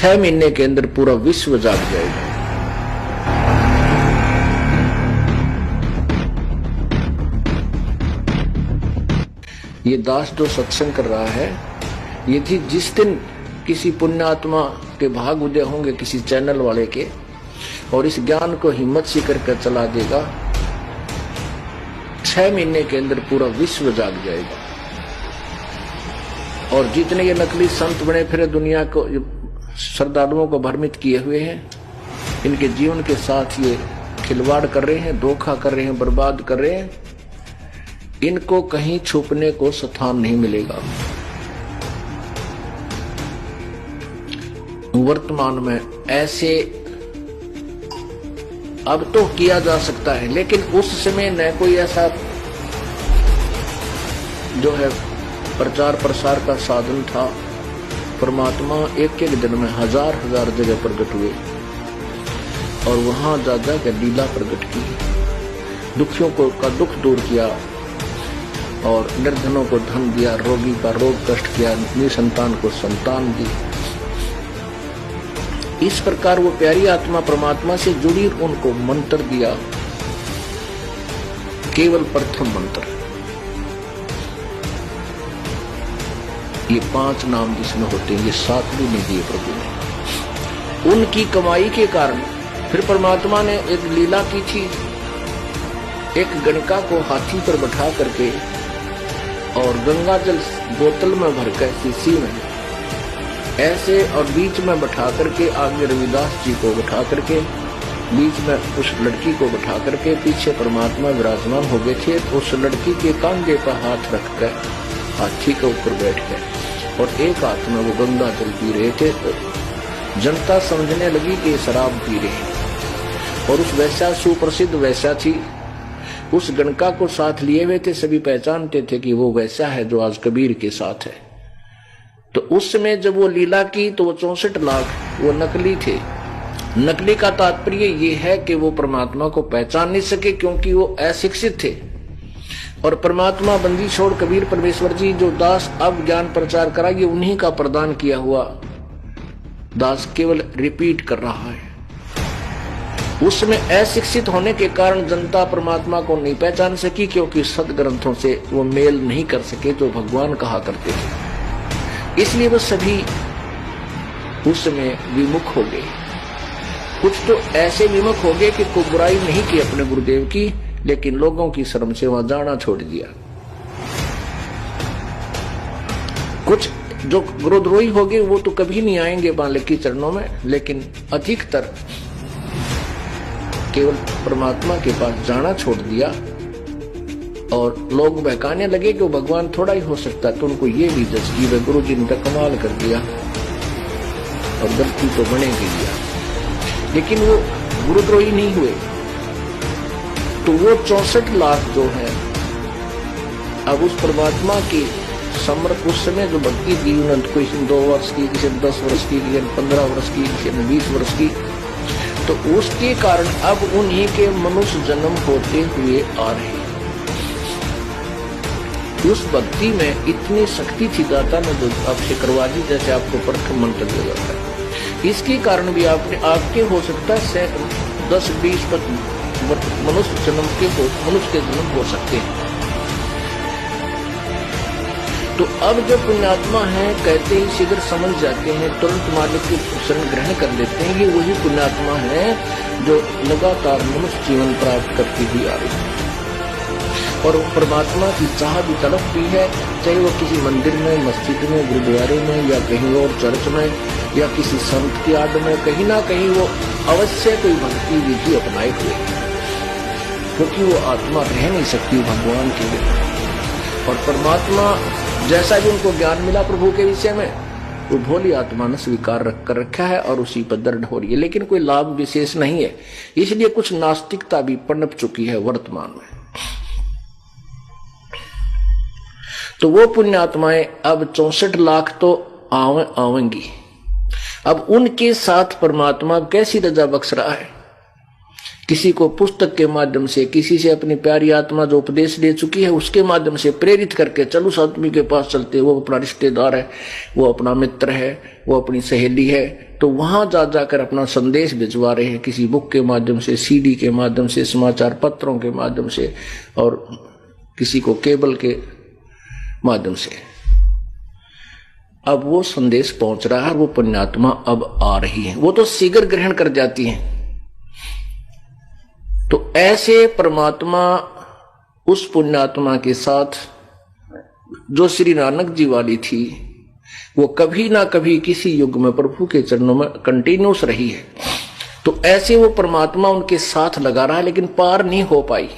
6 महीने के अंदर पूरा विश्व जाग जाएगा। ये दास जो सत्संग कर रहा है, यदि जिस दिन किसी पुण्यात्मा के भाग उदय होंगे किसी चैनल वाले के, और इस ज्ञान को हिम्मत से करके चला देगा, 6 महीने के अंदर पूरा विश्व जाग जाएगा। और जितने ये नकली संत बने फिर दुनिया को श्रद्धालुओं को भ्रमित किए हुए हैं, इनके जीवन के साथ ये खिलवाड़ कर रहे हैं, धोखा कर रहे हैं, बर्बाद कर रहे हैं, इनको कहीं छुपने को स्थान नहीं मिलेगा। वर्तमान में ऐसे अब तो किया जा सकता है, लेकिन उस समय न कोई ऐसा जो है प्रचार प्रसार का साधन था। परमात्मा एक एक दिन में हजार हजार जगह प्रकट हुए और वहां जा जाकर लीला प्रकट की, दुखियों को का दुख दूर किया और निर्धनों को धन दिया, रोगी का रोग कष्ट किया, निसंतान को संतान दी। इस प्रकार वो प्यारी आत्मा परमात्मा से जुड़ी, उनको मंत्र दिया, केवल प्रथम मंत्र। ये 5 नाम जिसमें होते हैं, ये 7 भी नहीं दिए प्रभु ने। उनकी कमाई के कारण फिर परमात्मा ने एक लीला की थी, एक गणका को हाथी पर बैठा करके और गंगा जल बोतल में भरकर शीशी में ऐसे और बीच में बैठा करके, आगे रविदास जी को बैठा करके, बीच में उस लड़की को बैठा करके, पीछे परमात्मा विराजमान हो गए थे। उस लड़की के कंधे पर हाथ रखकर हाथी के ऊपर बैठ गए और एक हाथ में वो गंगा जल पी रहे थे। तो जनता समझने लगी कि ये शराब पी रहे हैं। और उस वैश्या, सुप्रसिद्ध वैश्या थी, उस गणका को साथ लिए हुए थे, सभी पहचानते थे कि वो वैश्या है जो आज कबीर के साथ है। तो उस समय जब वो लीला की तो वो 64 लाख वो नकली थे। नकली का तात्पर्य ये है कि वो परमात्मा को पहचान नहीं सके क्योंकि वो अशिक्षित थे। और परमात्मा बंदी छोड़ कबीर परमेश्वर जी जो दास अब ज्ञान प्रचार करा, ये उन्हीं का प्रदान किया हुआ दास केवल रिपीट कर रहा है। उस समय अशिक्षित होने के कारण जनता परमात्मा को नहीं पहचान सकी, क्योंकि सदग्रंथों से वो मेल नहीं कर सके जो भगवान कहा करते थे। इसलिए वो सभी उस समय विमुख हो गए। कुछ तो ऐसे विमुख हो गए कि कोई बुराई नहीं की अपने गुरुदेव की, लेकिन लोगों की शर्म से वहां जाना छोड़ दिया। कुछ जो गुरुद्रोही हो गए वो तो कभी नहीं आएंगे मालिक के चरणों में, लेकिन अधिकतर केवल परमात्मा के पास जाना छोड़ दिया। और लोग बहकाने लगे कि वो भगवान थोड़ा ही हो सकता है, तो उनको ये भी जज की वे गुरु जी ने कमाल कर दिया और गलती तो बनेगी दिया, लेकिन वो गुरुद्रोही नहीं हुए। तो वो 64 लाख जो है अब उस परमात्मा की समर्थ उस समय जो भक्ति दी, उन्होंने कोई 2 वर्ष की, किसी ने 10 वर्ष की, किसी ने 15 वर्ष की, किसी ने 20 वर्ष की, तो उसके कारण अब उन्हीं के मनुष्य जन्म होते हुए आ रहे। उस भक्ति में इतनी शक्ति थी दाता ने जो आपसे करवा दी, जैसे आपको प्रथम मंत्र दिया जाता है। इसके कारण भी आपके हो सकता है 10-20 मनुष्य जन्म के जन्म हो सकते हैं। तो अब जो पुण्यात्मा है कहते ही शीघ्र समझ जाते हैं, तुरंत मालिक की शरण ग्रहण कर लेते हैं। ये वही पुण्यात्मा है जो लगातार मनुष्य जीवन प्राप्त करती हुई आ रही है और परमात्मा की चाह भी तड़प भी है, चाहे वो किसी मंदिर में, मस्जिद में, गुरुद्वारे में या कहीं और चर्च में या किसी संत की आड़ में, कहीं ना कहीं वो अवश्य कोई भक्ति विधि अपनाए हुए, क्योंकि वो आत्मा रह नहीं सकती भगवान के बिना। और परमात्मा जैसा भी उनको ज्ञान मिला प्रभु के विषय में, वो भोली आत्मा ने स्वीकार कर रखा है और उसी पर दृढ़ हो रही है, लेकिन कोई लाभ विशेष नहीं है। इसलिए कुछ नास्तिकता भी पनप चुकी है वर्तमान में। तो वो पुण्यात्माएं अब 64 लाख तो आवेंगी। अब उनके साथ परमात्मा कैसी रजा बख्श रहा है, किसी को पुस्तक के माध्यम से, किसी से अपनी प्यारी आत्मा जो उपदेश दे चुकी है उसके माध्यम से प्रेरित करके चलो उस आदमी के पास चलते, वो अपना रिश्तेदार है, वो अपना मित्र है, वो अपनी सहेली है, तो वहां जा जाकर अपना संदेश भिजवा रहे हैं, किसी बुक के माध्यम से, सीडी के माध्यम से, समाचार पत्रों के माध्यम से, और किसी को केबल के माध्यम से। अब वो संदेश पहुंच रहा है, वो पुण्यात्मा अब आ रही है, वो तो शीघ्र ग्रहण कर जाती हैं। तो ऐसे परमात्मा उस पुण्यात्मा के साथ जो श्री नानक जी वाली थी, वो कभी ना कभी किसी युग में प्रभु के चरणों में कंटिन्यूस रही है। तो ऐसे वो परमात्मा उनके साथ लगा रहा है, लेकिन पार नहीं हो पाई।